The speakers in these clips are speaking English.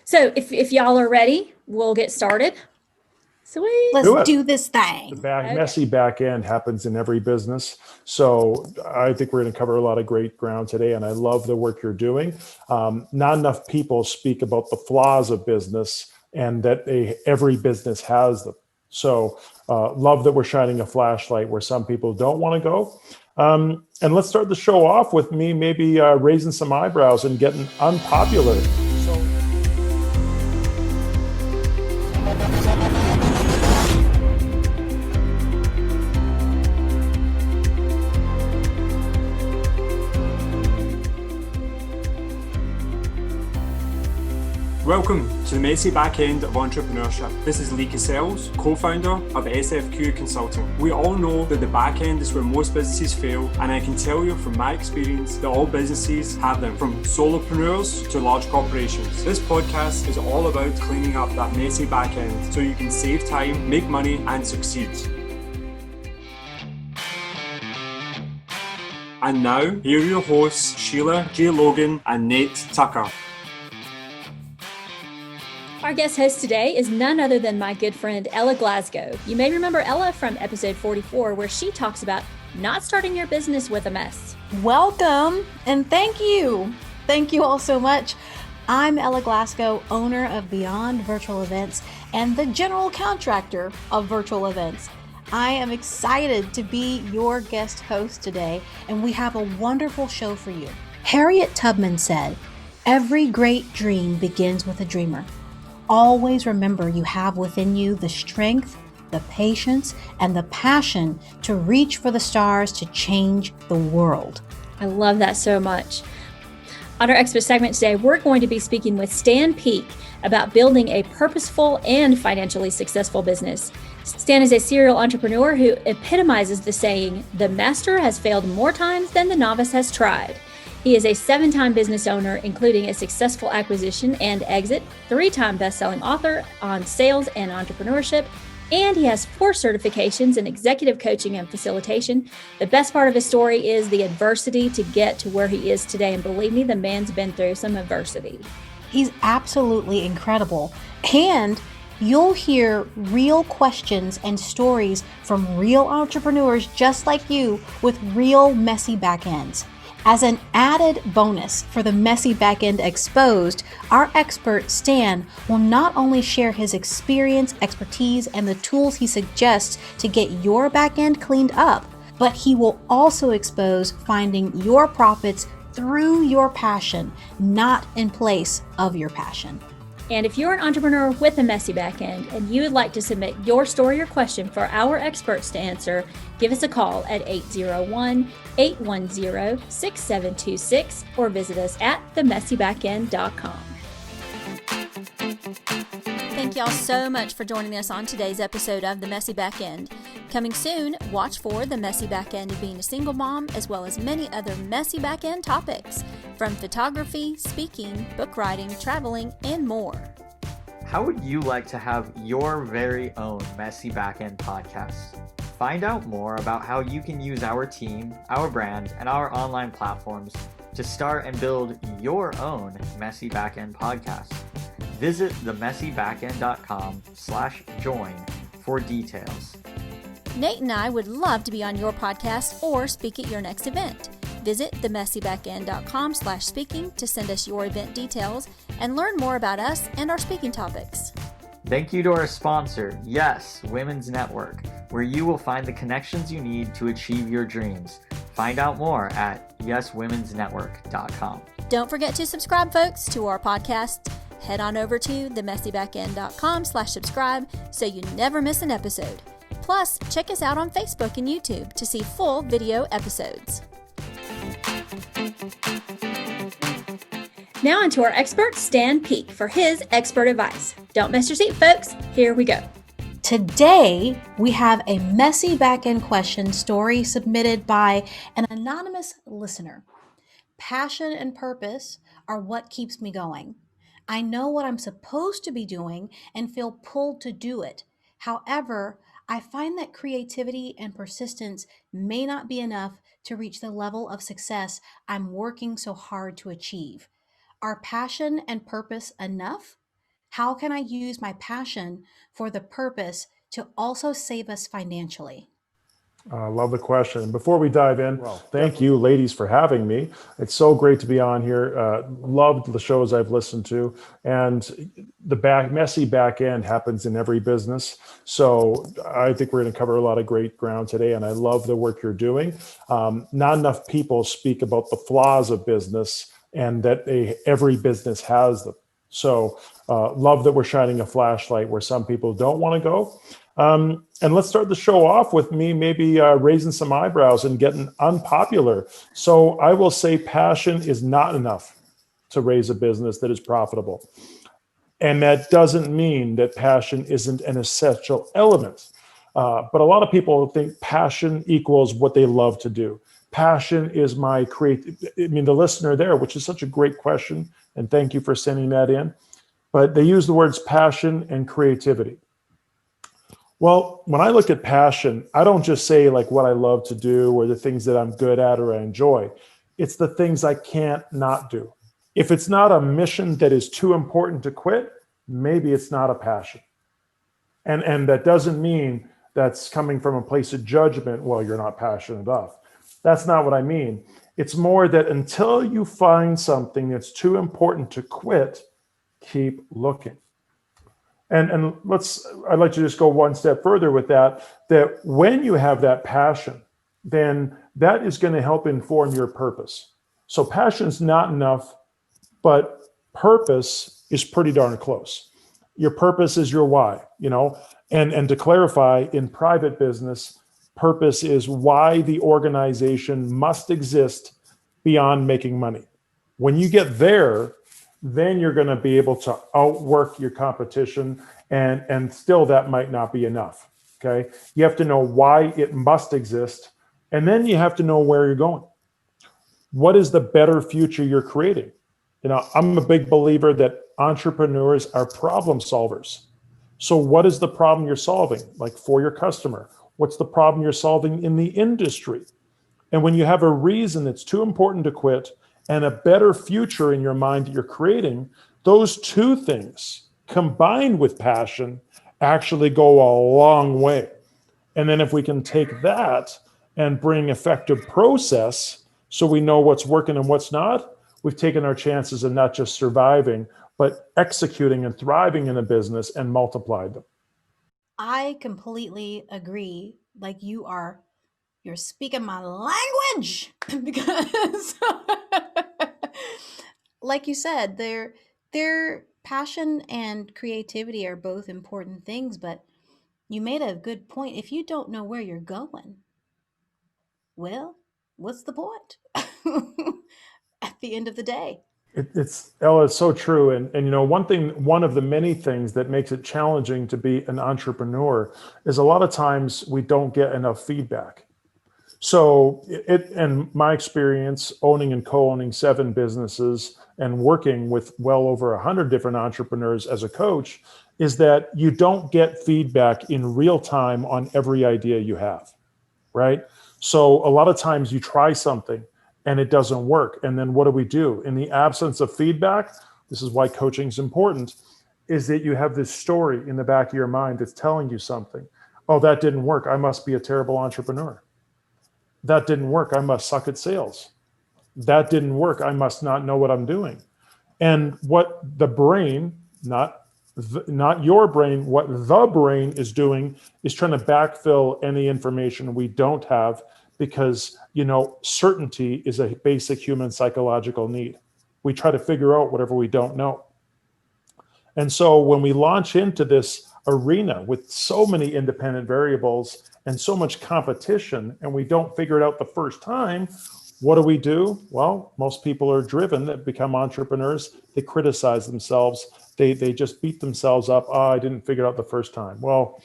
So if y'all are ready, we'll get started. Sweet. Let's do this thing. Okay. Messy back end happens in every business. So I think we're going to cover a lot of great ground today, and I love the work you're doing. Not enough people speak about the flaws of business and that every business has them. So love that we're shining a flashlight where some people don't want to go. And let's start the show off with me maybe raising some eyebrows and getting unpopular. Welcome to the messy back end of entrepreneurship. This is Lee Cassels, co-founder of SFQ Consulting. We all know that the back end is where most businesses fail, and I can tell you from my experience that all businesses have them, from solopreneurs to large corporations. This podcast is all about cleaning up that messy back end so you can save time, make money, and succeed. And now, here are your hosts, Sheila J. Logan and Nate Tucker. Our guest host today is none other than my good friend, Ella Glasgow. You may remember Ella from episode 44, where she talks about not starting your business with a mess. Welcome and thank you. Thank you all so much. I'm Ella Glasgow, owner of Beyond Virtual Events and the general contractor of virtual events. I am excited to be your guest host today, and we have a wonderful show for you. Harriet Tubman said, "Every great dream begins with a dreamer." Always remember you have within you the strength, the patience, and the passion to reach for the stars to change the world. I love that so much. On our expert segment today, we're going to be speaking with Stan Peake about building a purposeful and financially successful business. Stan is a serial entrepreneur who epitomizes the saying, "The master has failed more times than the novice has tried." He is a 7-time business owner, including a successful acquisition and exit, 3-time best-selling author on sales and entrepreneurship, and he has 4 certifications in executive coaching and facilitation. The best part of his story is the adversity to get to where he is today, and believe me, the man's been through some adversity. He's absolutely incredible, and you'll hear real questions and stories from real entrepreneurs just like you with real messy back ends. As an added bonus for the messy backend exposed, our expert Stan will not only share his experience, expertise, and the tools he suggests to get your backend cleaned up, but he will also expose finding your profits through your passion, not in place of your passion. And if you're an entrepreneur with a messy back end and you would like to submit your story or question for our experts to answer, give us a call at 801-810-6726 or visit us at themessybackend.com. Thank y'all so much for joining us on today's episode of The Messy Back End. Coming soon, watch for the messy back end of being a single mom, as well as many other messy back end topics, from photography, speaking, book writing, traveling, and more. How would you like to have your very own messy back end podcast? Find out more about how you can use our team, our brand, and our online platforms to start and build your own messy back end podcast. Visit themessybackend.com/join for details. Nate and I would love to be on your podcast or speak at your next event. Visit themessybackend.com/speaking to send us your event details and learn more about us and our speaking topics. Thank you to our sponsor, Yes Women's Network, where you will find the connections you need to achieve your dreams. Find out more at yeswomensnetwork.com. Don't forget to subscribe, folks, to our podcast. Head on over to themessybackend.com/subscribe so you never miss an episode. Plus, check us out on Facebook and YouTube to see full video episodes. Now onto our expert, Stan Peake, for his expert advice. Don't miss your seat, folks. Here we go. Today, we have a messy back-end question story submitted by an anonymous listener. Passion and purpose are what keeps me going. I know what I'm supposed to be doing and feel pulled to do it. However, I find that creativity and persistence may not be enough to reach the level of success I'm working so hard to achieve. Are passion and purpose enough? How can I use my passion for the purpose to also save us financially? I love the question. Before we dive in, well, thank you, ladies, for having me. It's so great to be on here. Loved the shows I've listened to, and the messy back end happens in every business. So I think we're going to cover a lot of great ground today, and I love the work you're doing. Not enough people speak about the flaws of business, and that every business has them. So love that we're shining a flashlight where some people don't want to go. And let's start the show off with me maybe raising some eyebrows and getting unpopular. So I will say passion is not enough to raise a business that is profitable. And that doesn't mean that passion isn't an essential element. But a lot of people think passion equals what they love to do. Passion is my the listener there, which is such a great question. And thank you for sending that in. But they use the words passion and creativity. Well, when I look at passion, I don't just say like what I love to do or the things that I'm good at or I enjoy. It's the things I can't not do. If it's not a mission that is too important to quit, maybe it's not a passion. And that doesn't mean that's coming from a place of judgment. Well, you're not passionate enough. That's not what I mean. It's more that until you find something that's too important to quit, keep looking. And I'd like to just go one step further with that when you have that passion, then that is going to help inform your purpose. So passion's not enough, but purpose is pretty darn close. Your purpose is your why, and to clarify, in private business, purpose is why the organization must exist beyond making money. When you get there, then you're going to be able to outwork your competition, and still that might not be enough. Okay, you have to know why it must exist, and then you have to know where you're going. What is the better future you're creating? I'm a big believer that entrepreneurs are problem solvers. So what is the problem you're solving, like for your customer? What's the problem you're solving in the industry? And when you have a reason that's too important to quit and a better future in your mind that you're creating, those two things combined with passion actually go a long way. And then if we can take that and bring effective process so we know what's working and what's not, we've taken our chances of not just surviving, but executing and thriving in a business and multiplied them. I completely agree. Like you're speaking my language because like you said, their passion and creativity are both important things, but you made a good point. If you don't know where you're going, well, what's the point at the end of the day? It's Ella, it's so true. And one of the many things that makes it challenging to be an entrepreneur is a lot of times we don't get enough feedback. So in my experience, owning and co-owning 7 businesses and working with well over 100 different entrepreneurs as a coach, is that you don't get feedback in real time on every idea you have, right? So a lot of times you try something and it doesn't work. And then what do? In the absence of feedback, this is why coaching is important, is that you have this story in the back of your mind that's telling you something. Oh, that didn't work. I must be a terrible entrepreneur. That didn't work. I must suck at sales. That didn't work. I must not know what I'm doing. And what the brain, not your brain, what the brain is doing is trying to backfill any information we don't have, because certainty is a basic human psychological need. We try to figure out whatever we don't know. And so when we launch into this arena with so many independent variables and so much competition, and we don't figure it out the first time, what do? Well, most people are driven that become entrepreneurs. They criticize themselves. They just beat themselves up. Oh, I didn't figure it out the first time. Well,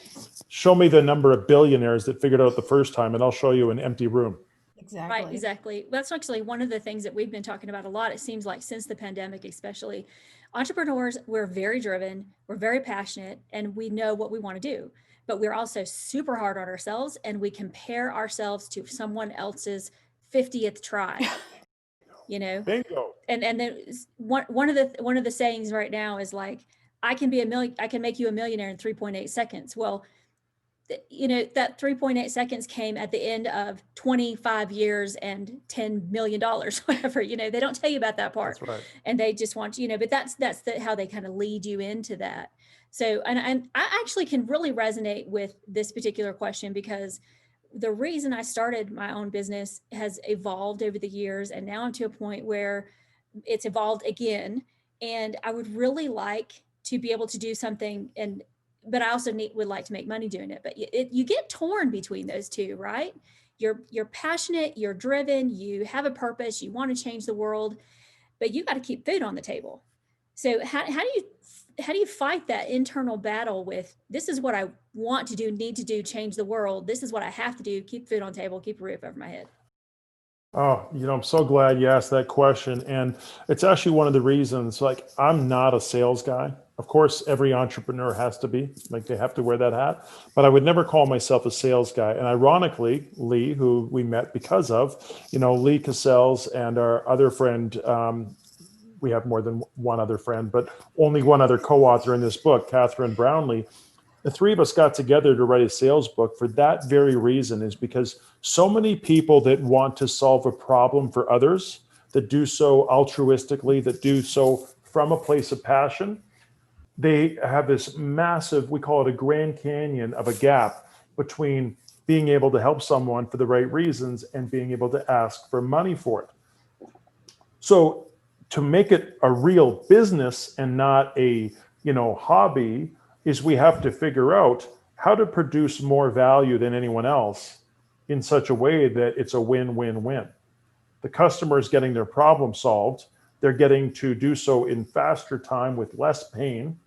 show me the number of billionaires that figured it out the first time, and I'll show you an empty room. Exactly. Right, exactly. That's actually one of the things that we've been talking about a lot. It seems like since the pandemic, especially, entrepreneurs, we're very driven, we're very passionate, and we know what we want to do. But we're also super hard on ourselves, and we compare ourselves to someone else's 50th try. Bingo. And then one of the sayings right now is like, I can make you a millionaire in 3.8 seconds. Well, that 3.8 seconds came at the end of 25 years and $10 million, whatever, they don't tell you about that part. That's right. And they just want, but that's how they kind of lead you into that. So, and I actually can really resonate with this particular question, because the reason I started my own business has evolved over the years. And now I'm to a point where it's evolved again. And I would really like to be able to do something, but I also would like to make money doing it. But you get torn between those two, right? You're passionate, you're driven, you have a purpose, you want to change the world, but you got to keep food on the table. So how do you fight that internal battle with, this is what I want to do, need to do, change the world. This is what I have to do, keep food on the table, keep a roof over my head. Oh, I'm so glad you asked that question. And it's actually one of the reasons, like, I'm not a sales guy. Of course, every entrepreneur has to be, like, they have to wear that hat, but I would never call myself a sales guy. And ironically, Lee, who we met because of, Lee Cassels and our other friend, we have more than one other friend, but only one other co-author in this book, Catherine Brownlee. The three of us got together to write a sales book for that very reason, is because so many people that want to solve a problem for others, that do so altruistically, that do so from a place of passion, they have this massive, we call it a Grand Canyon of a gap between being able to help someone for the right reasons and being able to ask for money for it. So to make it a real business and not a, hobby, is we have to figure out how to produce more value than anyone else in such a way that it's a win-win-win. The customer is getting their problem solved. They're getting to do so in faster time with less pain.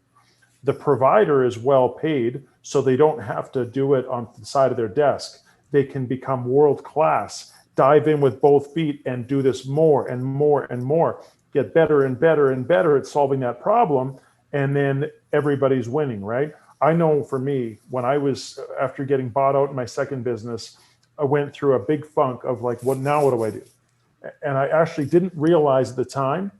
The provider is well paid, so they don't have to do it on the side of their desk. They can become world-class, dive in with both feet and do this more and more and more, get better and better and better at solving that problem. And then everybody's winning, right? I know for me, when I was, after getting bought out in my second business, I went through a big funk of like, what do I do? And I actually didn't realize at the time,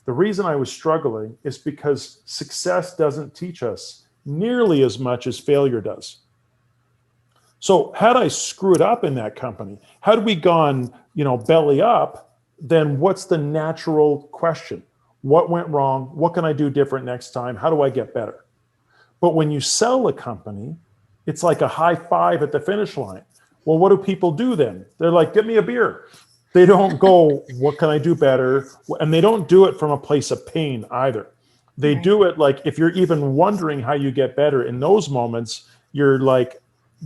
the reason I was struggling is because success doesn't teach us nearly as much as failure does. So had I screwed up in that company, had we gone, belly up, then what's the natural question? What went wrong? What can I do different next time? How do I get better? But when you sell a company, it's like a high five at the finish line. Well, what do people do then? They're like, get me a beer. They don't go, what can I do better? And they don't do it from a place of pain either. They do it like, if you're even wondering how you get better in those moments, you're like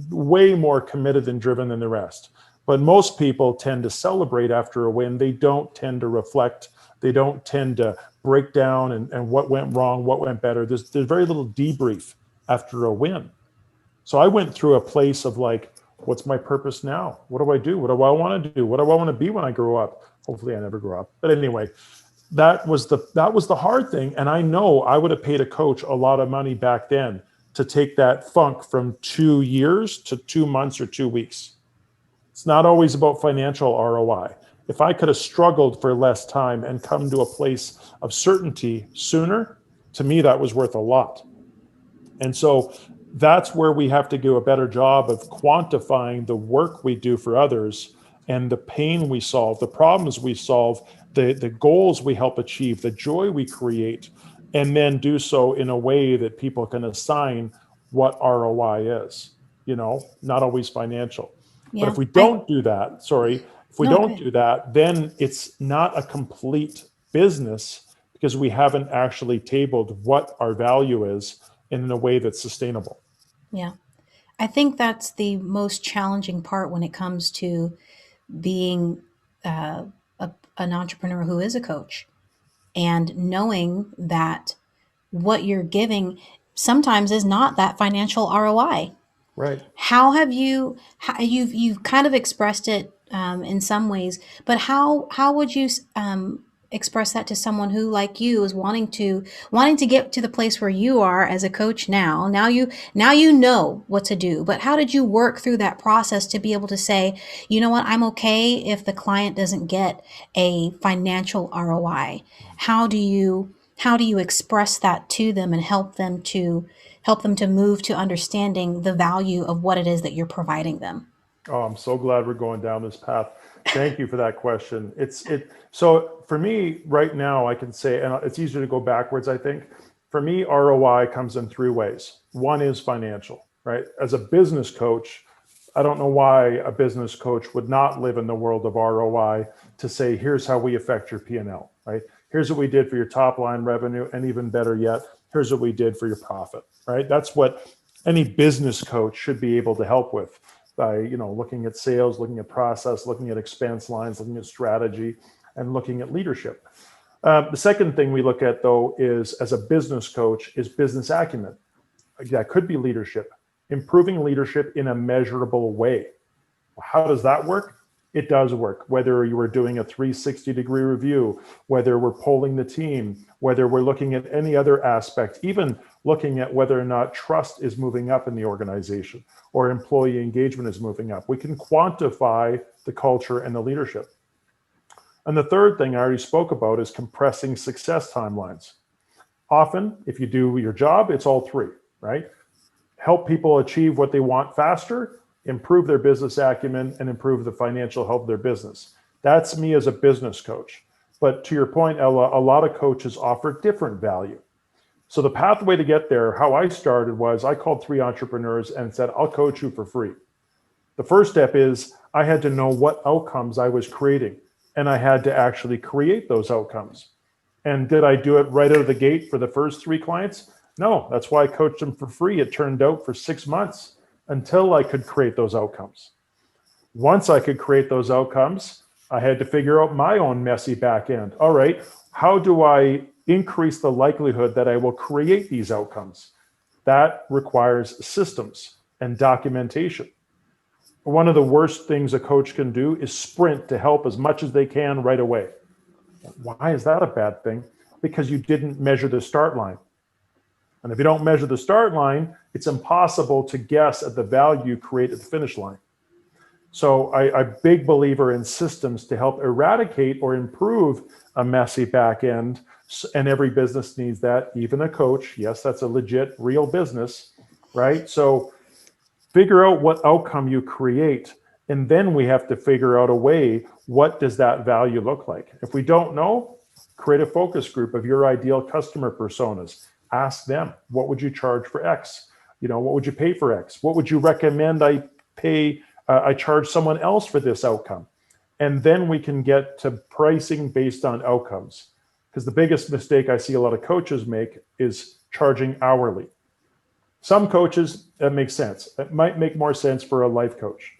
way more committed and driven than the rest. But most people tend to celebrate after a win. They don't tend to reflect. They don't tend to break down and what went wrong, what went better. There's very little debrief after a win. So I went through a place of like, what's my purpose now? What do I do? What do I want to do? What do I want to be when I grow up? Hopefully I never grow up. But anyway, that was the hard thing. And I know I would have paid a coach a lot of money back then to take that funk from 2 years to 2 months or 2 weeks. It's not always about financial ROI. If I could have struggled for less time and come to a place of certainty sooner, to me, that was worth a lot. And so that's where we have to do a better job of quantifying the work we do for others and the pain we solve, the problems we solve, the goals we help achieve, the joy we create, and then do so in a way that people can assign what ROI is, not always financial. Yeah. But if we don't do that, do that, then it's not a complete business because we haven't actually tabled what our value is in a way that's sustainable. Yeah. I think that's the most challenging part when it comes to being an entrepreneur who is a coach, and knowing that what you're giving sometimes is not that financial ROI. Right. You've kind of expressed it in some ways, but how would you express that to someone who, like you, is wanting to get to the place where you are as a coach now? Now you know what to do, but how did you work through that process to be able to say, you know what, I'm okay if the client doesn't get a financial ROI? How do you how do you express that to them and help them to move to understanding the value of what it is that you're providing them? Oh, I'm so glad we're going down this path. Thank you for that question. So for me right now, I can say, and it's easier to go backwards, I think. For me, ROI comes in three ways. One is financial, right? As a business coach, I don't know why a business coach would not live in the world of ROI to say, here's how we affect your P&L, right? Here's what we did for your top line revenue, and even better yet, here's what we did for your profit, right? That's what any business coach should be able to help with by, looking at sales, looking at process, looking at expense lines, looking at strategy, and looking at leadership. The second thing we look at, though, is as a business coach, is business acumen. That could be leadership, improving leadership in a measurable way. How does that work? It does work. Whether you were doing a 360-degree review, whether we're polling the team, whether we're looking at any other aspect, even looking at whether or not trust is moving up in the organization or employee engagement is moving up. We can quantify the culture and the leadership. And the third thing I already spoke about is compressing success timelines. Often, if you do your job, it's all three, right? Help people achieve what they want faster, improve their business acumen, and improve the financial health of their business. That's me as a business coach. But to your point, Ella, a lot of coaches offer different value. So the pathway to get there, how I started was I called 3 entrepreneurs and said, I'll coach you for free. The first step is I had to know what outcomes I was creating, and I had to actually create those outcomes. And did I do it right out of the gate for the first 3 clients? No, that's why I coached them for free. It turned out for 6 months until I could create those outcomes. Once I could create those outcomes, I had to figure out my own messy back end. All right, how do I increase the likelihood that I will create these outcomes? That requires systems and documentation. One of the worst things a coach can do is sprint to help as much as they can right away. Why is that a bad thing? Because you didn't measure the start line. And if you don't measure the start line, it's impossible to guess at the value you create at the finish line. So I'm a big believer in systems to help eradicate or improve a messy back end. And every business needs that, even a coach. Yes, that's a legit, real business, right? So figure out what outcome you create. And then we have to figure out a way, what does that value look like? If we don't know, create a focus group of your ideal customer personas. Ask them, what would you charge for X? What would you pay for X? What would you recommend I charge someone else for this outcome? And then we can get to pricing based on outcomes. Because the biggest mistake I see a lot of coaches make is charging hourly. Some coaches, that makes sense. It might make more sense for a life coach.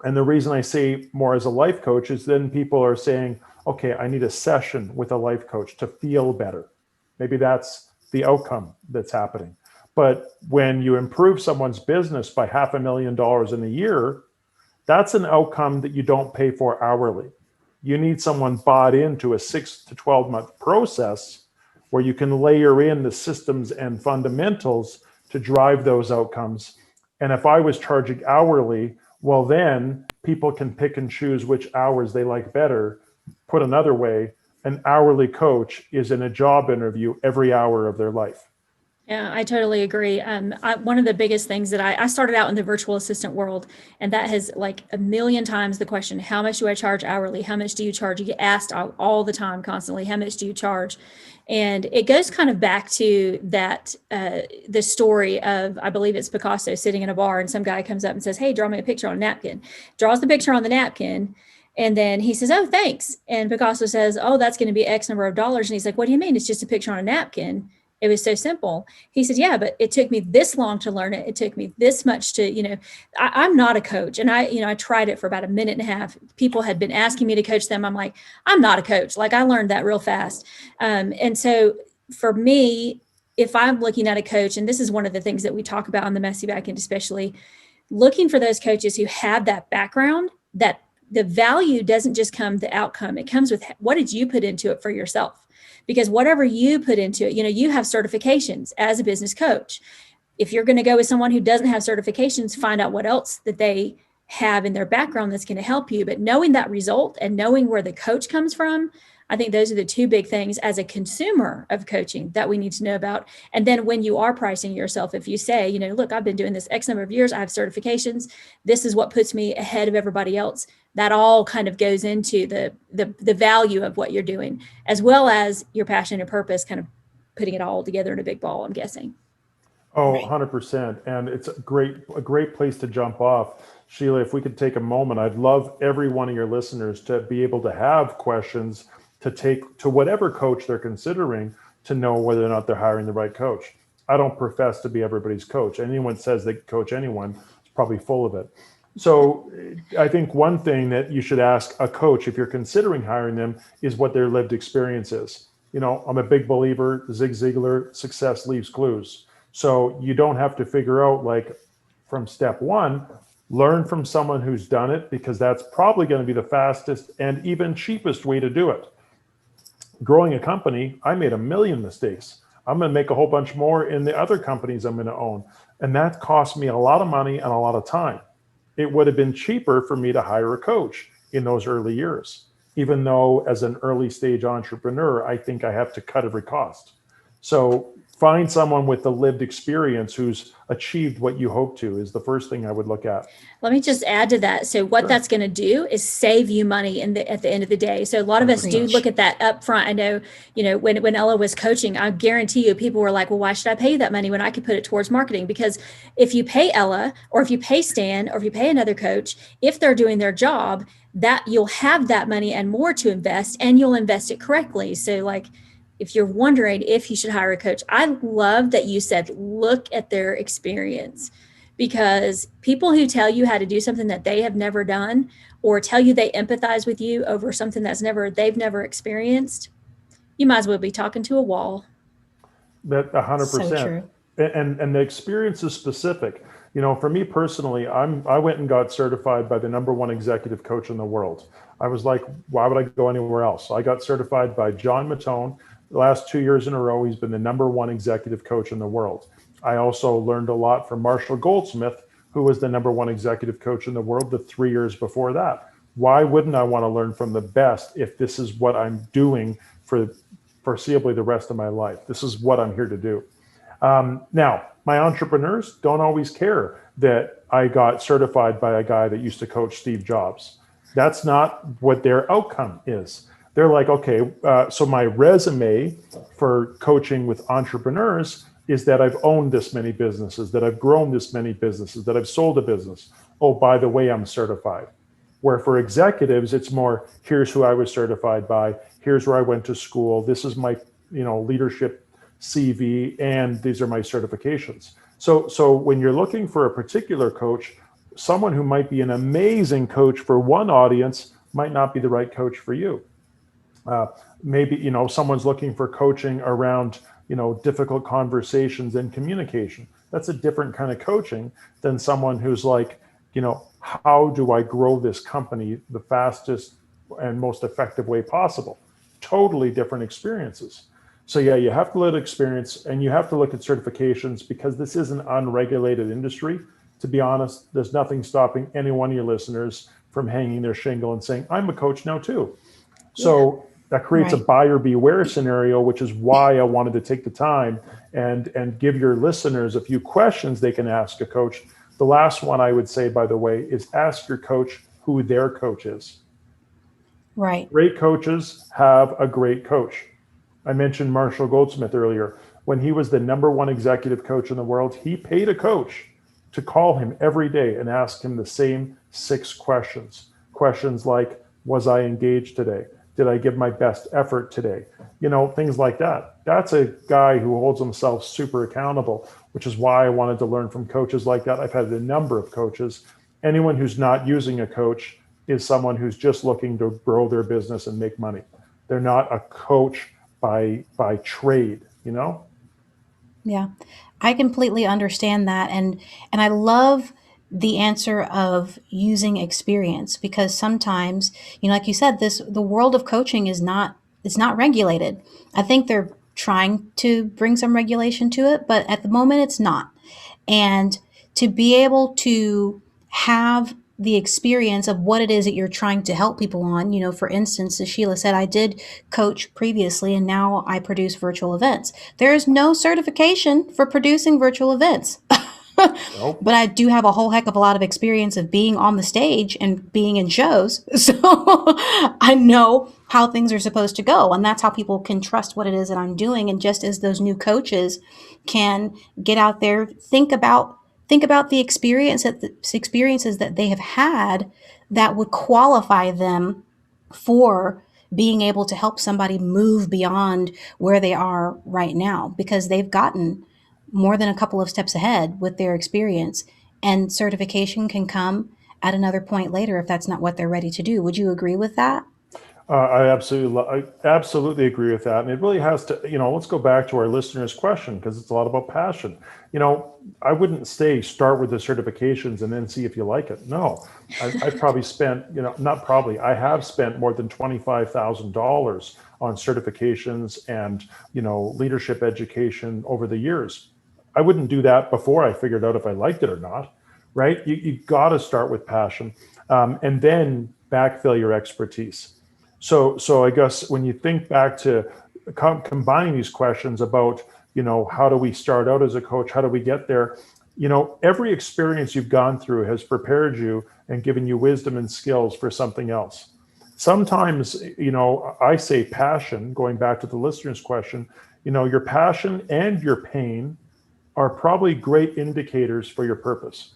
And the reason I say more as a life coach is then people are saying, okay, I need a session with a life coach to feel better. Maybe that's the outcome that's happening. But when you improve someone's business by $500,000 in a year, that's an outcome that you don't pay for hourly. You need someone bought into a 6 to 12 month process where you can layer in the systems and fundamentals to drive those outcomes. And if I was charging hourly, well, then people can pick and choose which hours they like better. Put another way, an hourly coach is in a job interview every hour of their life. Yeah, I totally agree. One of the biggest things that I started out in the virtual assistant world, and that has like a million times the question, how much do I charge hourly? How much do you charge? You get asked all the time, constantly, how much do you charge? And it goes kind of back to that, the story of, I believe it's Picasso sitting in a bar and some guy comes up and says, hey, draw me a picture on a napkin, draws the picture on the napkin. And then he says, oh, thanks. And Picasso says, oh, that's going to be X number of dollars. And he's like, what do you mean? It's just a picture on a napkin. It was so simple. He said, yeah, but it took me this long to learn it. It took me this much to, I'm not a coach. And I tried it for about a minute and a half. People had been asking me to coach them. I'm like, I'm not a coach. Like I learned that real fast. And so for me, if I'm looking at a coach, and this is one of the things that we talk about on the Messy Backend, especially looking for those coaches who have that background, that the value doesn't just come the outcome. It comes with what did you put into it for yourself? Because whatever you put into it, you have certifications as a business coach. If you're going to go with someone who doesn't have certifications, find out what else that they have in their background that's going to help you. But knowing that result and knowing where the coach comes from, I think those are the two big things as a consumer of coaching that we need to know about. And then when you are pricing yourself, if you say, look, I've been doing this X number of years, I have certifications, this is what puts me ahead of everybody else. That all kind of goes into the value of what you're doing, as well as your passion and purpose, kind of putting it all together in a big ball, I'm guessing. Oh, Right. 100%. And it's a great place to jump off. Sheila, if we could take a moment, I'd love every one of your listeners to be able to have questions to take to whatever coach they're considering to know whether or not they're hiring the right coach. I don't profess to be everybody's coach. Anyone says they coach anyone is probably full of it. So I think one thing that you should ask a coach if you're considering hiring them is what their lived experience is. I'm a big believer, Zig Ziglar, success leaves clues. So you don't have to figure out like from step one, learn from someone who's done it, because that's probably going to be the fastest and even cheapest way to do it. Growing a company, I made a million mistakes. I'm going to make a whole bunch more in the other companies I'm going to own. And that cost me a lot of money and a lot of time. It would have been cheaper for me to hire a coach in those early years, even though as an early stage entrepreneur, I think I have to cut every cost. So find someone with the lived experience who's achieved what you hope to is the first thing I would look at. Let me just add to that. So what that's going to do is save you money at the end of the day. So a lot of us do look at that up front. I know, when Ella was coaching, I guarantee you people were like, well, why should I pay you that money when I could put it towards marketing? Because if you pay Ella, or if you pay Stan, or if you pay another coach, if they're doing their job, that you'll have that money and more to invest, and you'll invest it correctly. So like, if you're wondering if you should hire a coach, I love that you said, look at their experience, because people who tell you how to do something that they have never done, or tell you they empathize with you over something they've never experienced, you might as well be talking to a wall. That 100%. So true. And the experience is specific. For me personally, I went and got certified by the #1 executive coach in the world. I was like, why would I go anywhere else? I got certified by John Mattone. The last 2 years in a row, he's been the #1 executive coach in the world. I also learned a lot from Marshall Goldsmith, who was the #1 executive coach in the world the 3 years before that. Why wouldn't I want to learn from the best if this is what I'm doing for foreseeably the rest of my life? This is what I'm here to do. Now, my entrepreneurs don't always care that I got certified by a guy that used to coach Steve Jobs. That's not what their outcome is. They're like, okay, so my resume for coaching with entrepreneurs is that I've owned this many businesses, that I've grown this many businesses, that I've sold a business. Oh, by the way, I'm certified. Where for executives, it's more, here's who I was certified by, here's where I went to school, this is my leadership CV, and these are my certifications. So when you're looking for a particular coach, someone who might be an amazing coach for one audience might not be the right coach for you. Maybe, someone's looking for coaching around, difficult conversations and communication. That's a different kind of coaching than someone who's like, how do I grow this company the fastest and most effective way possible? Totally different experiences. So yeah, you have to look at experience and you have to look at certifications, because this is an unregulated industry. To be honest, there's nothing stopping any one of your listeners from hanging their shingle and saying, I'm a coach now too. So that creates a buyer beware scenario, which is why I wanted to take the time and give your listeners a few questions they can ask a coach. The last one I would say, by the way, is ask your coach who their coach is. Right. Great coaches have a great coach. I mentioned Marshall Goldsmith earlier. When he was the #1 executive coach in the world, he paid a coach to call him every day and ask him the same 6 questions. Questions like, was I engaged today? Did I give my best effort today? Things like that. That's a guy who holds himself super accountable, which is why I wanted to learn from coaches like that. I've had a number of coaches. Anyone who's not using a coach is someone who's just looking to grow their business and make money. They're not a coach by trade, Yeah, I completely understand that. And I love the answer of using experience, because sometimes, like you said, the world of coaching it's not regulated. I think they're trying to bring some regulation to it, but at the moment it's not. And to be able to have the experience of what it is that you're trying to help people on. You know, for instance, as Sheila said, I did coach previously and now I produce virtual events. There is no certification for producing virtual events. Nope. But I do have a whole heck of a lot of experience of being on the stage and being in shows. So I know how things are supposed to go. And that's how people can trust what it is that I'm doing. And just as those new coaches can get out there, think about the experiences that they have had that would qualify them for being able to help somebody move beyond where they are right now, because they've gotten more than a couple of steps ahead with their experience, and certification can come at another point later if that's not what they're ready to do. Would you agree with that? I absolutely agree with that. And it really has to, let's go back to our listeners' question, because it's a lot about passion. I wouldn't say start with the certifications and then see if you like it. No, I've probably spent, not probably, I have spent more than $25,000 on certifications and, leadership education over the years. I wouldn't do that before I figured out if I liked it or not, right? You got to start with passion, and then backfill your expertise. So I guess when you think back to combining these questions about, how do we start out as a coach? How do we get there? Every experience you've gone through has prepared you and given you wisdom and skills for something else. Sometimes, I say passion, going back to the listener's question, your passion and your pain are probably great indicators for your purpose.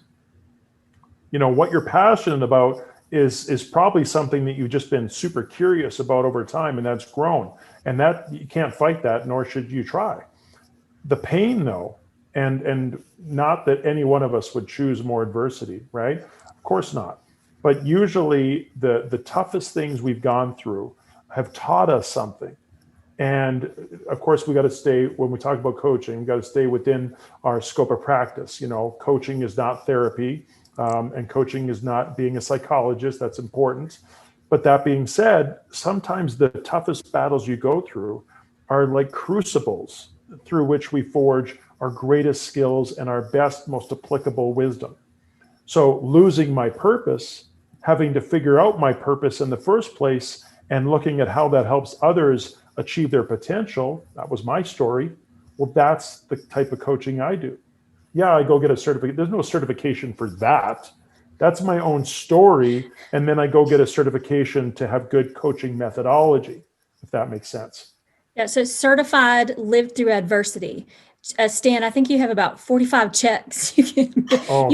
What you're passionate about is probably something that you've just been super curious about over time, and that's grown. And that you can't fight that, nor should you try. The pain, though, and not that any one of us would choose more adversity, right? Of course not. But usually the toughest things we've gone through have taught us something. And of course, we got to stay, when we talk about coaching, we got to stay within our scope of practice. Coaching is not therapy. And coaching is not being a psychologist. That's important. But that being said, sometimes the toughest battles you go through are like crucibles through which we forge our greatest skills and our best, most applicable wisdom. So losing my purpose, having to figure out my purpose in the first place, and looking at how that helps others achieve their potential, that was my story. Well, that's the type of coaching I do. Yeah, I go get a certificate. There's no certification for that. That's my own story. And then I go get a certification to have good coaching methodology, if that makes sense. Yeah, so certified lived through adversity. Stan, I think you have about 45 checks. You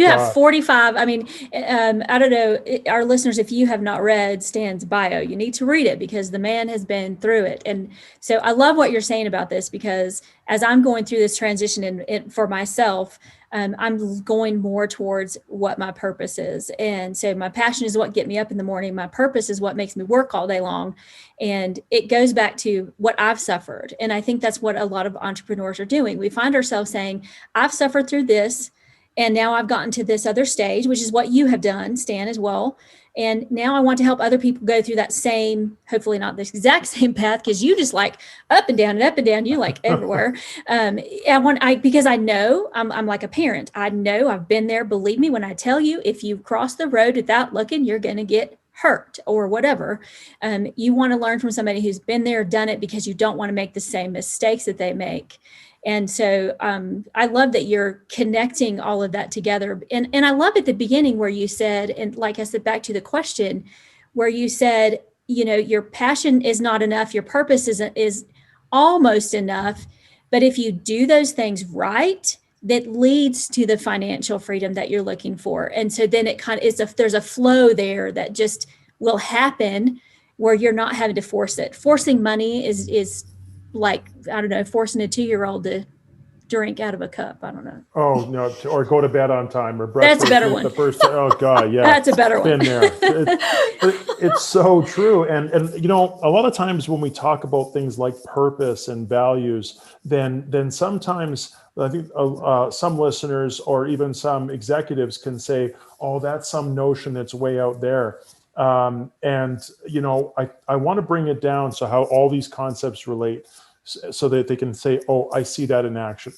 have 45. I mean, I don't know, our listeners, if you have not read Stan's bio, you need to read it because the man has been through it. And so I love what you're saying about this, because as I'm going through this transition for myself, I'm going more towards what my purpose is. And so my passion is what gets me up in the morning. My purpose is what makes me work all day long. And it goes back to what I've suffered. And I think that's what a lot of entrepreneurs are doing. We find ourselves saying, I've suffered through this, and now I've gotten to this other stage, which is what you have done, Stan, as well. And now I want to help other people go through that same, hopefully not this exact same path, because you just like up and down, you like everywhere. Because I know I'm like a parent. I know I've been there. Believe me when I tell you, if you cross the road without looking, you're going to get hurt or whatever. You want to learn from somebody who's been there, done it, because you don't want to make the same mistakes that they make. And so I love that you're connecting all of that together. And I love at the beginning where you said, and like I said, back to the question, where you said, your passion is not enough. Your purpose is almost enough. But if you do those things right, that leads to the financial freedom that you're looking for. And so then it kind of is, there's a flow there that just will happen where you're not having to force it. Forcing money is like, I don't know, forcing a 2-year-old to drink out of a cup. I don't know. Oh, no, or go to bed on time, or that's a better one. The first, oh God, yeah. That's a better one. Been there. It's so true. And a lot of times when we talk about things like purpose and values, then sometimes I think some listeners or even some executives can say, oh, that's some notion that's way out there. I want to bring it down so how all these concepts relate, so that they can say, oh, I see that in action.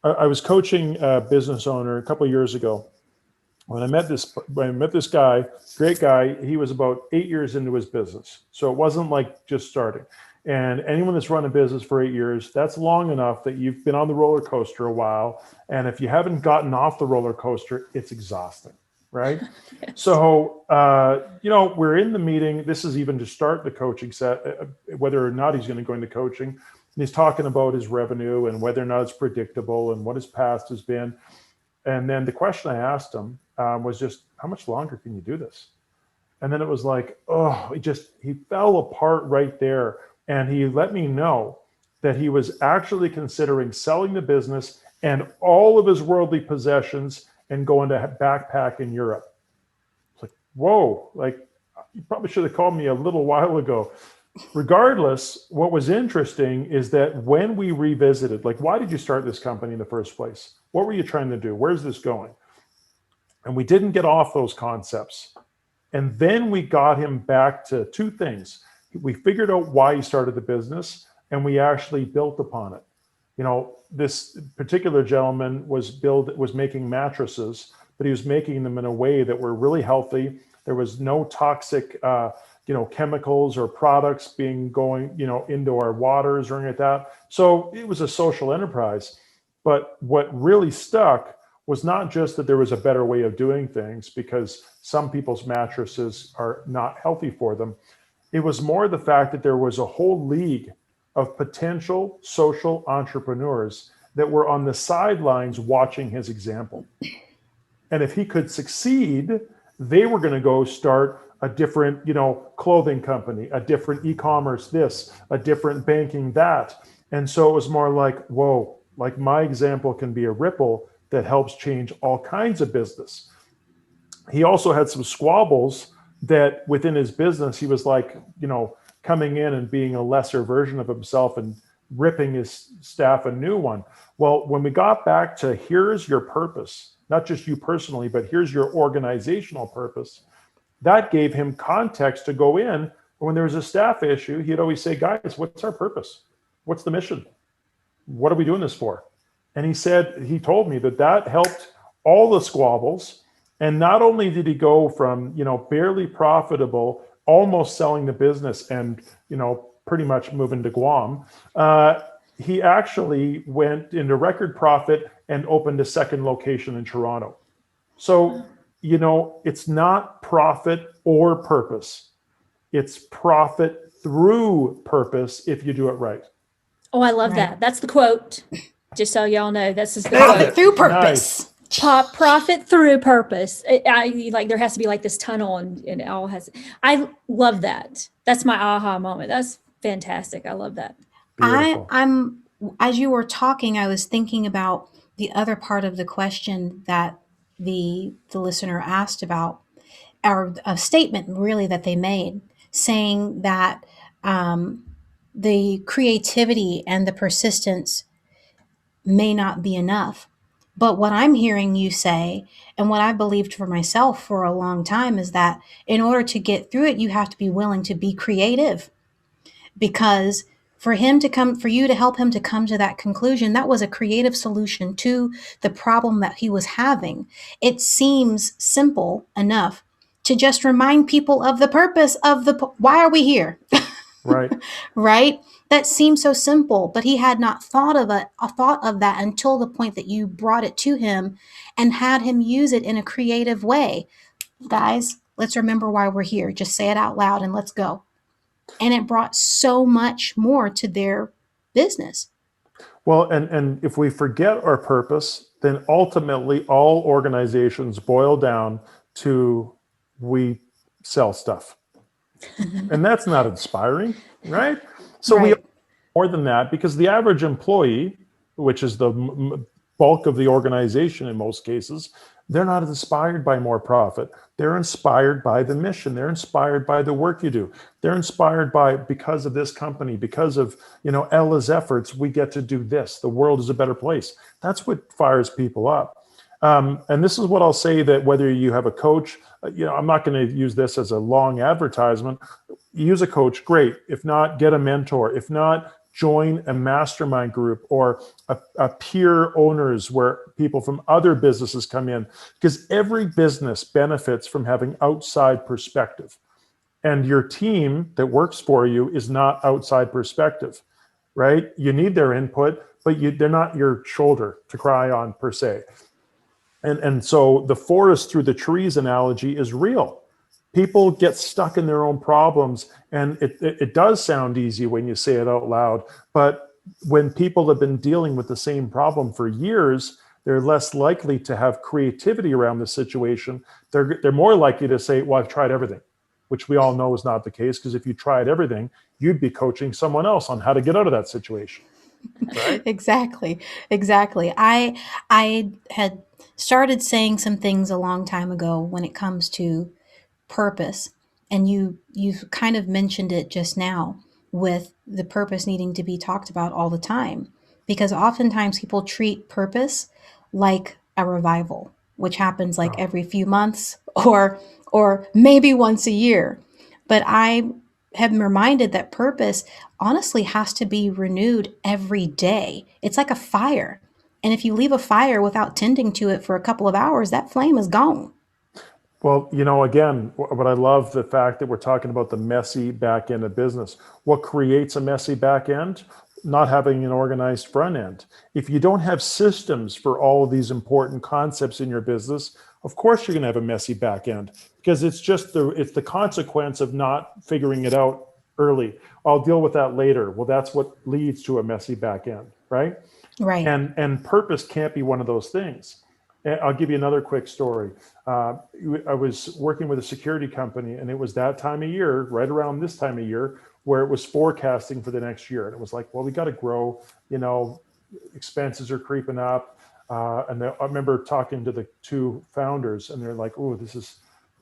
I was coaching a business owner a couple of years ago, when I met this guy, great guy, he was about 8 years into his business. So it wasn't like just starting. And anyone that's run a business for 8 years, that's long enough that you've been on the roller coaster a while. And if you haven't gotten off the roller coaster, it's exhausting, right? Yes. So, we're in the meeting. This is even to start the coaching set, whether or not he's going to go into coaching. And he's talking about his revenue and whether or not it's predictable and what his past has been. And then the question I asked him was just, how much longer can you do this? And then it was like, he fell apart right there. And he let me know that he was actually considering selling the business and all of his worldly possessions and going to backpack in Europe. It's like, whoa, like you probably should have called me a little while ago. Regardless, what was interesting is that when we revisited, like, why did you start this company in the first place? What were you trying to do? Where's this going? And we didn't get off those concepts. And then we got him back to two things. We figured out why he started the business, and we actually built upon it. This particular gentleman was making mattresses, but he was making them in a way that were really healthy. There was no toxic, chemicals or products going into our waters or anything like that. So it was a social enterprise. But what really stuck was not just that there was a better way of doing things, because some people's mattresses are not healthy for them. It was more the fact that there was a whole league of potential social entrepreneurs that were on the sidelines watching his example. And if he could succeed, they were going to go start a different, clothing company, a different e-commerce this, a different banking that. And so it was more like, whoa, like my example can be a ripple that helps change all kinds of business. He also had some squabbles that within his business, he was like, coming in and being a lesser version of himself and ripping his staff a new one. Well, when we got back to here's your purpose, not just you personally, but here's your organizational purpose, that gave him context to go in. When there was a staff issue, he'd always say, guys, what's our purpose? What's the mission? What are we doing this for? And he told me that helped all the squabbles. And not only did he go from, barely profitable, almost selling the business and, pretty much moving to Guam, he actually went into record profit and opened a second location in Toronto. So, it's not profit or purpose. It's profit through purpose if you do it right. Oh, I love that. That's the quote. Just so y'all know, this is the Profit quote. through purpose. Nice. Profit through purpose. There has to be like this tunnel, and it all has. I love that. That's my aha moment. That's fantastic. I love that. I'm as you were talking, I was thinking about the other part of the question that the listener asked about, or a statement really that they made, saying that the creativity and the persistence may not be enough. But what I'm hearing you say, and what I believed for myself for a long time, is that in order to get through it, you have to be willing to be creative. Because for you to help him to come to that conclusion, that was a creative solution to the problem that he was having. It seems simple enough to just remind people of the purpose of why are we here? Right. Right? That seems so simple, but he had not thought of that until the point that you brought it to him and had him use it in a creative way. Guys, let's remember why we're here. Just say it out loud and let's go. And it brought so much more to their business. Well, and if we forget our purpose, then ultimately all organizations boil down to we sell stuff. And that's not inspiring, right? So Right. we more than that, because the average employee, which is the bulk of the organization in most cases, they're not inspired by more profit. They're inspired by the mission. They're inspired by the work you do. They're inspired because of this company, because of, Ella's efforts, we get to do this. The world is a better place. That's what fires people up. And this is what I'll say, that whether you have a coach, I'm not going to use this as a long advertisement. Use a coach, great. If not, get a mentor. If not, join a mastermind group or a peer owners where people from other businesses come in, because every business benefits from having outside perspective. And your team that works for you is not outside perspective, right? You need their input, but they're not your shoulder to cry on per se. And so the forest through the trees analogy is real. People get stuck in their own problems, and it does sound easy when you say it out loud, but when people have been dealing with the same problem for years, they're less likely to have creativity around the situation. They're more likely to say, well, I've tried everything, which we all know is not the case, because if you tried everything, you'd be coaching someone else on how to get out of that situation. Right? Exactly. I had started saying some things a long time ago when it comes to purpose, and you kind of mentioned it just now, with the purpose needing to be talked about all the time, because oftentimes people treat purpose like a revival, which happens like every few months or maybe once a year. But I have been reminded that purpose honestly has to be renewed every day. It's like a fire. And if you leave a fire without tending to it for a couple of hours, that flame is gone. Well, again, what I love the fact that we're talking about the messy back end of business. What creates a messy back end? Not having an organized front end. If you don't have systems for all of these important concepts in your business, of course you're going to have a messy back end, because it's the consequence of not figuring it out early. I'll deal with that later. Well, that's what leads to a messy back end, right? Right. And purpose can't be one of those things. I'll give you another quick story. I was working with a security company, and it was that time of year, right around this time of year, where it was forecasting for the next year. And it was like, well, we got to grow, expenses are creeping up. And I remember talking to the two founders, and they're like, oh,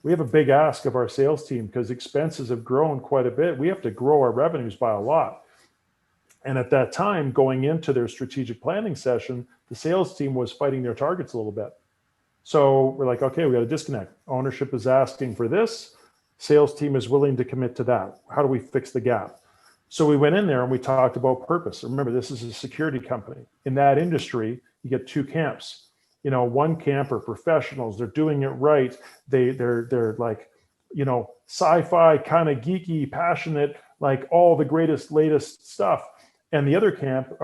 we have a big ask of our sales team, because expenses have grown quite a bit. We have to grow our revenues by a lot. And at that time, going into their strategic planning session, the sales team was fighting their targets a little bit. So we're like, okay, we got a disconnect. Ownership is asking for this. Sales team is willing to commit to that. How do we fix the gap? So we went in there and we talked about purpose. Remember, this is a security company. In that industry, you get two camps. One camp are professionals. They're doing it right. They're like, sci-fi, kind of geeky, passionate, like all the greatest, latest stuff. And the other camp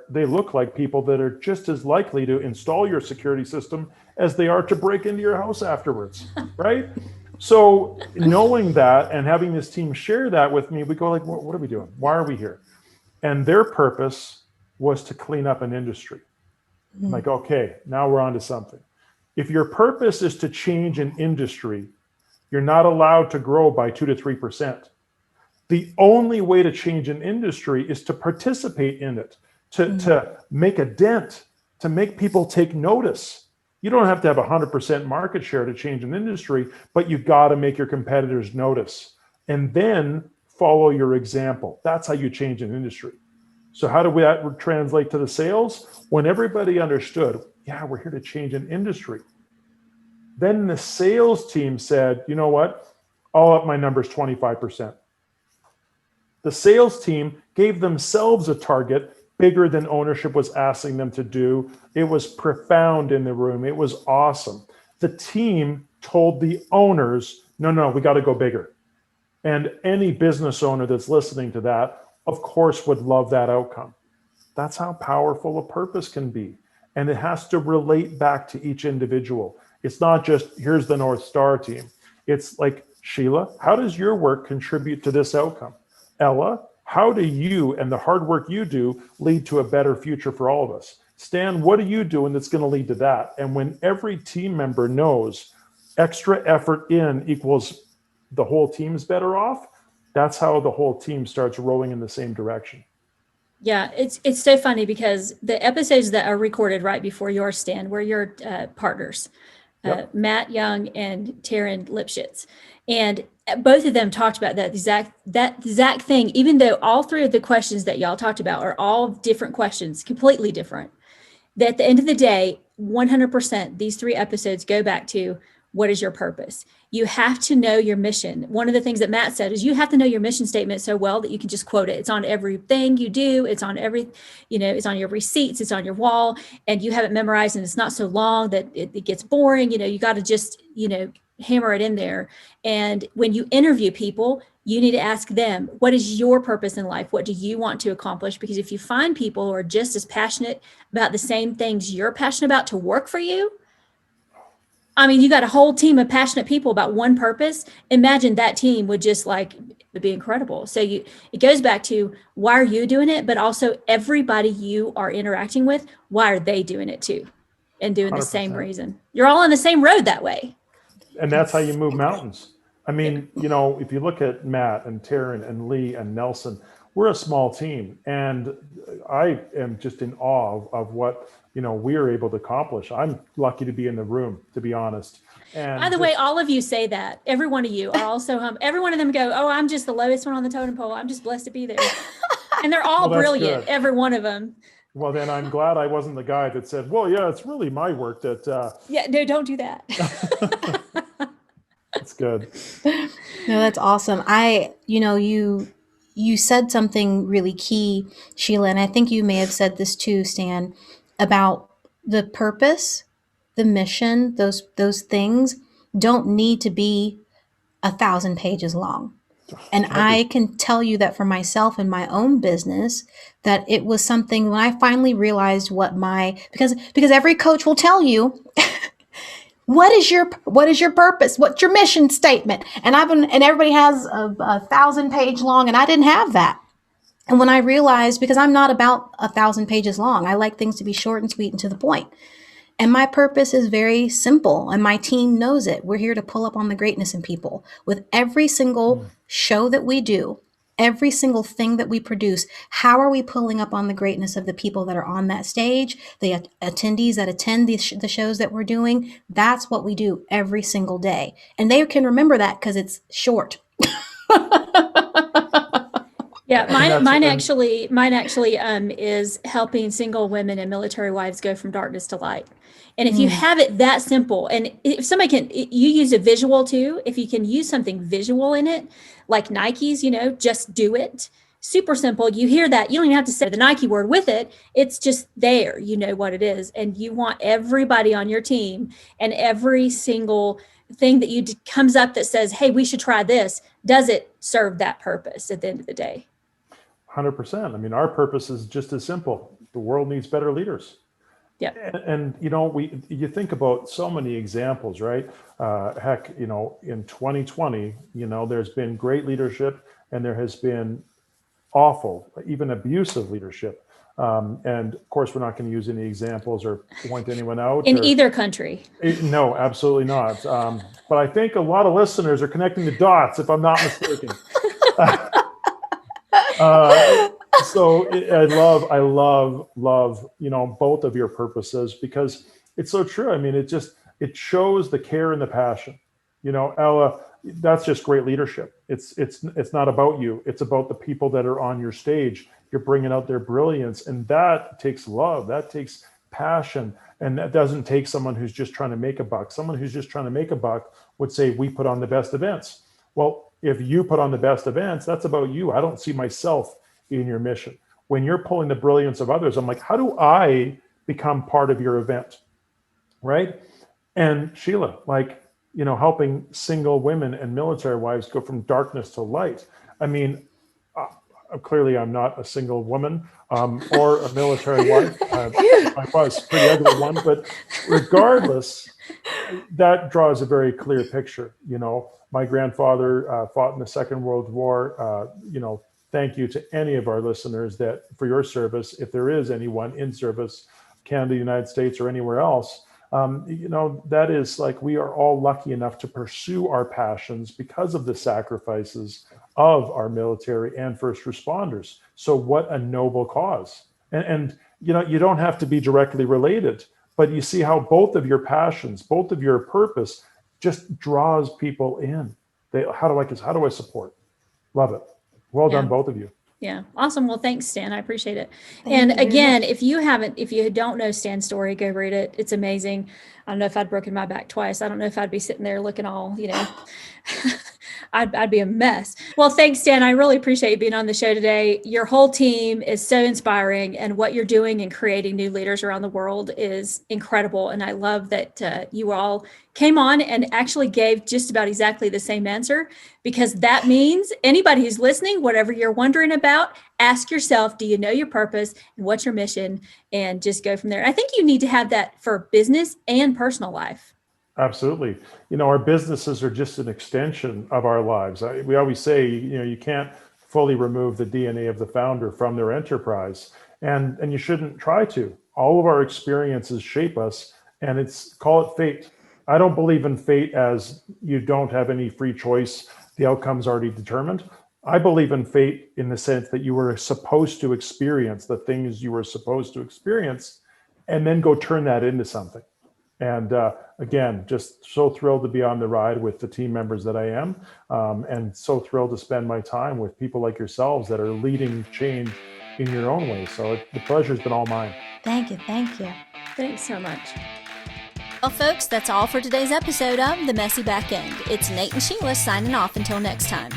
they look like people that are just as likely to install your security system as they are to break into your house afterwards, right? So knowing that and having this team share that with me, we go like, what are we doing? Why are we here? And their purpose was to clean up an industry. I'm like, okay, now we're on to something. If your purpose is to change an industry, you're not allowed to grow by 2 to 3%. The only way to change an industry is to participate in it, to make a dent, to make people take notice. You don't have to have 100% market share to change an industry, but you got to make your competitors notice, and then follow your example. That's how you change an industry. So how do that translate to the sales? When everybody understood, yeah, we're here to change an industry. Then the sales team said, you know what? I'll up my numbers 25%. The sales team gave themselves a target bigger than ownership was asking them to do. It was profound in the room. It was awesome. The team told the owners, no, we got to go bigger. And any business owner that's listening to that, of course, would love that outcome. That's how powerful a purpose can be. And it has to relate back to each individual. It's not just, here's the North Star team. It's like, Sheila, how does your work contribute to this outcome? Ella, how do you and the hard work you do lead to a better future for all of us? Stan, what are you doing that's going to lead to that? And when every team member knows extra effort in equals the whole team's better off, that's how the whole team starts rowing in the same direction. Yeah, it's so funny because the episodes that are recorded right before yours, Stan, were your partners, yep. Matt Young and Taryn Lipschitz. And both of them talked about that exact thing, even though all three of the questions that y'all talked about are all different questions, completely different. That at the end of the day, 100%, these three episodes go back to what is your purpose? You have to know your mission. One of the things that Matt said is you have to know your mission statement so well that you can just quote it. It's on everything you do. It's on it's on your receipts, it's on your wall, and you have it memorized, and it's not so long that it gets boring. You got to just, hammer it in there. And when you interview people, you need to ask them, what is your purpose in life? What do you want to accomplish? Because if you find people who are just as passionate about the same things you're passionate about to work for you, you got a whole team of passionate people about one purpose. Imagine that team would just be incredible. So it goes back to, why are you doing it? But also everybody you are interacting with, why are they doing it too? And doing 100%. The same reason. You're all on the same road that way. And that's how you move mountains. If you look at Matt and Taryn and Lee and Nelson, we're a small team. And I am just in awe of what, we are able to accomplish. I'm lucky to be in the room, to be honest. And by the way, all of you say that. Every one of you are also every one of them go, oh, I'm just the lowest one on the totem pole. I'm just blessed to be there. And they're all brilliant, good. Every one of them. Well, then I'm glad I wasn't the guy that said, well, yeah, it's really my work that... Yeah, no, don't do that. That's good. No, that's awesome. You said something really key, Sheila, and I think you may have said this too, Stan, about the purpose, the mission, those things don't need to be 1,000 pages long. And I can tell you that for myself in my own business, that it was something when I finally realized because every coach will tell you, what is your purpose? What's your mission statement? And everybody has a 1,000-page long, and I didn't have that. And when I realized, because I'm not about 1,000 pages long, I like things to be short and sweet and to the point. And my purpose is very simple, and my team knows it. We're here to pull up on the greatness in people. With every single show that we do, every single thing that we produce, how are we pulling up on the greatness of the people that are on that stage, the attendees that attend the shows that we're doing? That's what we do every single day. And they can remember that because it's short. Yeah, mine actually is helping single women and military wives go from darkness to light. And if you have it that simple, and if somebody you use a visual too, if you can use something visual in it, like Nike's, just do it. Super simple. You hear that, you don't even have to say the Nike word with it. It's just there. You know what it is. And you want everybody on your team, and every single thing that comes up that says, hey, we should try this. Does it serve that purpose at the end of the day? 100%. Our purpose is just as simple. The world needs better leaders. Yeah. And you think about so many examples, right? Heck, in 2020, there's been great leadership, and there has been awful, even abusive leadership. And of course, we're not going to use any examples or point anyone out. In either country. No, absolutely not. But I think a lot of listeners are connecting the dots, if I'm not mistaken. So I love, both of your purposes, because it's so true. It shows the care and the passion. Ella, that's just great leadership. It's not about you. It's about the people that are on your stage. You're bringing out their brilliance, and that takes love. That takes passion. And that doesn't take someone who's just trying to make a buck. Someone who's just trying to make a buck would say, we put on the best events. Well, if you put on the best events, that's about you. I don't see myself in your mission. When you're pulling the brilliance of others, I'm like, how do I become part of your event? Right? And Sheila, helping single women and military wives go from darkness to light. Clearly I'm not a single woman or a military wife. I was a pretty ugly one, but regardless, that draws a very clear picture. My grandfather fought in the Second World War. Thank you to any of our listeners for your service. If there is anyone in service, Canada, United States, or anywhere else, that is we are all lucky enough to pursue our passions because of the sacrifices of our military and first responders. So what a noble cause. And you don't have to be directly related, but you see how both of your passions, both of your purpose just draws people in. How do I support? Love it. Well done, both of you. Yeah. Awesome. Well, thanks, Stan. I appreciate it. Thank And you very again, much. if you don't know Stan's story, go read it. It's amazing. I don't know if I'd broken my back twice. I don't know if I'd be sitting there looking all, I'd be a mess. Well, thanks, Stan. I really appreciate you being on the show today. Your whole team is so inspiring, and what you're doing in creating new leaders around the world is incredible. And I love that you all came on and actually gave just about exactly the same answer, because that means anybody who's listening, whatever you're wondering about, ask yourself, do you know your purpose and what's your mission? And just go from there. I think you need to have that for business and personal life. Absolutely. Our businesses are just an extension of our lives. We always say, you can't fully remove the DNA of the founder from their enterprise, and you shouldn't try to. All of our experiences shape us, and call it fate. I don't believe in fate as you don't have any free choice. The outcome's already determined. I believe in fate in the sense that you were supposed to experience the things you were supposed to experience, and then go turn that into something. And again, just so thrilled to be on the ride with the team members that I am, and so thrilled to spend my time with people like yourselves that are leading change in your own way. So the pleasure's been all mine. Thank you. Thank you. Thanks so much. Well, folks, that's all for today's episode of The Messy Back End. It's Nate and Sheila signing off until next time.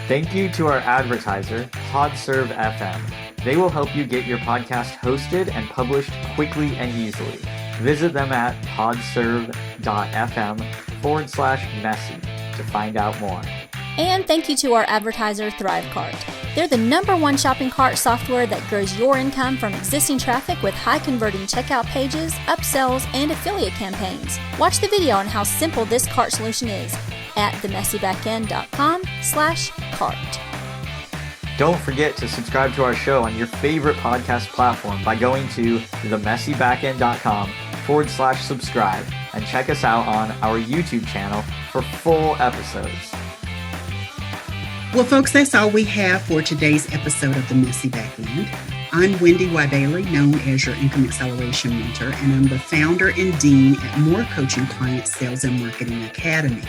Thank you to our advertiser, PodServe FM. They will help you get your podcast hosted and published quickly and easily. Visit them at podserve.fm/messy to find out more. And thank you to our advertiser, ThriveCart. They're the #1 shopping cart software that grows your income from existing traffic with high-converting checkout pages, upsells, and affiliate campaigns. Watch the video on how simple this cart solution is at themessybackend.com/cart. Don't forget to subscribe to our show on your favorite podcast platform by going to themessybackend.com/subscribe and check us out on our YouTube channel for full episodes. Well, folks, that's all we have for today's episode of The Messy Back End. I'm Wendy Wybally, known as your Income Acceleration Mentor, and I'm the founder and dean at More Coaching Client Sales and Marketing Academy.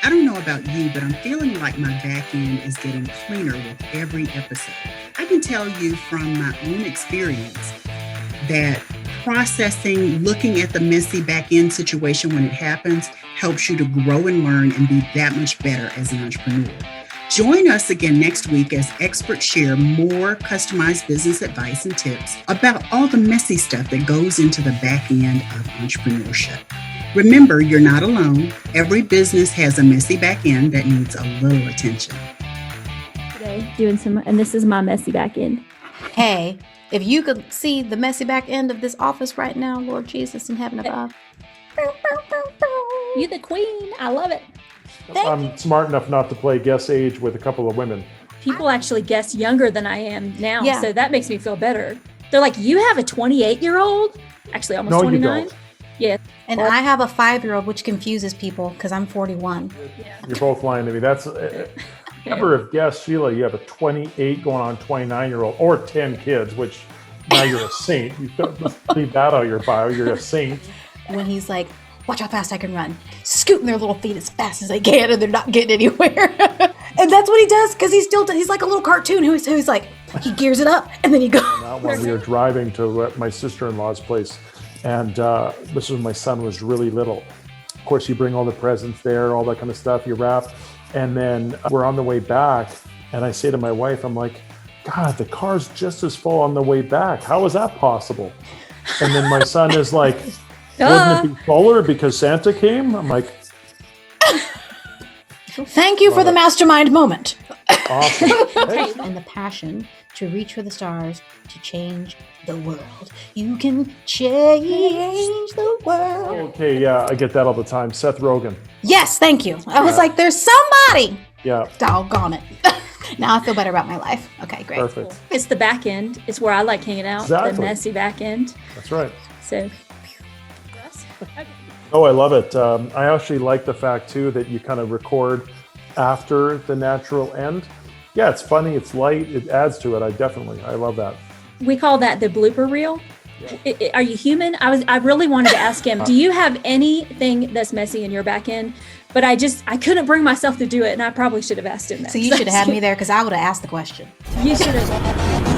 I don't know about you, but I'm feeling like my back end is getting cleaner with every episode. I can tell you from my own experience that processing, looking at the messy back end situation when it happens, helps you to grow and learn and be that much better as an entrepreneur. Join us again next week as experts share more customized business advice and tips about all the messy stuff that goes into the back end of entrepreneurship. Remember, you're not alone. Every business has a messy back end that needs a little attention. Today, and this is my messy back end. Hey, if you could see the messy back end of this office right now, Lord Jesus in heaven above. You the queen. I love it. I'm smart enough not to play guess age with a couple of women. People actually guess younger than I am now, Yeah. so that makes me feel better. They're like, you have a 28-year-old? Actually, almost No, you 29. don't. Yeah. And I have a 5-year-old, which confuses people because I'm 41. You're both lying to me. That's never have guessed, Sheila, you have a 28 going on 29-year-old or 10 kids, which now you're a saint. You don't leave that out of your bio. You're a saint. When he's like, watch how fast I can run, scooting their little feet as fast as they can, and they're not getting anywhere. And that's what he does, because he's like a little cartoon who's like, he gears it up, and then he goes. That one, we were driving to my sister-in-law's place, and this was when my son was really little. Of course, you bring all the presents there, all that kind of stuff, you wrap, and then we're on the way back, and I say to my wife, I'm like, God, the car's just as full on the way back. How is that possible? And then my son is like, wouldn't it be fuller because Santa came? I'm like, Thank you for the mastermind moment. awesome. Hey, And the passion to reach for the stars, to change the world. You can change the world. okay, yeah, I get that all the time. Seth Rogen. Yes, thank you. I was like, there's somebody. Yeah, Doggone it. Now I feel better about my life. Okay, great. perfect. It's the back end. It's where I like hanging out. Exactly. The messy back end. That's right. So, Oh, I love it. I actually like the fact, too, that you kind of record after the natural end. Yeah, it's funny. It's light. It adds to it. I love that. we call that the blooper reel. Are you human? I really wanted to ask him, do you have anything that's messy in your back end? But I couldn't bring myself to do it, and I probably should have asked him that. So you should have had me there because I would have asked the question. You should have.